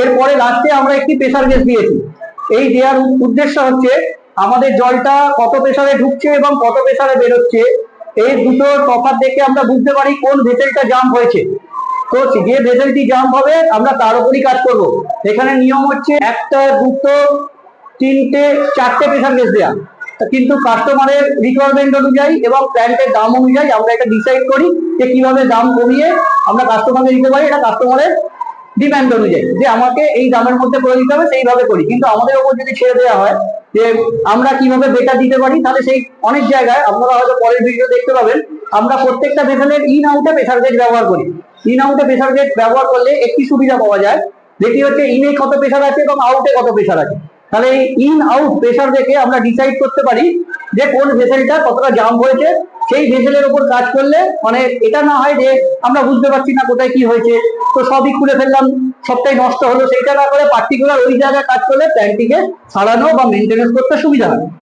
এরপরে লাস্টে আমরা একটি প্রেসার গেজ দিয়েছি। এই দেওয়ার উদ্দেশ্য হচ্ছে আমাদের জলটা কত প্রেসারে ঢুকছে এবং কত প্রেসারে বেরোচ্ছে, এই দুটো তফাৎ দেখে আমরা বুঝতে পারি কোন ভেসেলটা জাম্প হয়েছে। তো যে ভেসেলটি জাম্প হবে আমরা তার উপরই কাজ করব। এখানে নিয়ম হচ্ছে একটা, দুটো, তিনটে, চারটে প্রেসার গেজ দেওয়া, কিন্তু কাস্টমারের রিকোয়ারমেন্ট অনুযায়ী এবং প্ল্যান্টের দাম অনুযায়ী আমরা এটা ডিসাইড করি যে কিভাবে দাম কমিয়ে আমরা কাস্টমারকে দিতে পারি। এটা কাস্টমারের ডিমান্ড অনুযায়ী যে আমাকে এই দামের মধ্যে করে দিতে হবে, সেইভাবে করি। কিন্তু আমাদের উপর যদি ছেড়ে দেওয়া হয় যে আমরা কিভাবে বেটার দিতে পারি, তাহলে সেই অনেক জায়গায় আপনারা হয়তো পরের ভিডিও দেখতে পাবেন আমরা প্রত্যেকটা ভেসেলের ইন আউটে প্রেসার গেজ ব্যবহার করি। ইন আউটে প্রেসার গেজ ব্যবহার করলে একটি সুবিধা পাওয়া যায়, যেটি হচ্ছে ইনে কত প্রেসার আছে এবং আউটে কত প্রেসার আছে। তাহলে এই ইন আউট প্রেসার দেখে আমরা ডিসাইড করতে পারি যে কোন ভেসেলটা কতটা জাম্প হয়েছে। সেই ভেসেলের উপর কাজ করলে মানে এটা না হয় যে আমরা বুঝতে পারছি না কোথায় কি হয়েছে, তো সবই খুলে ফেললাম, সবটাই নষ্ট হলো, সেইটা না করে পার্টিকুলার ওই জায়গায় কাজ করলে প্ল্যান্টটিকে সারানো বা মেনটেনেন্স করতে সুবিধা হয়।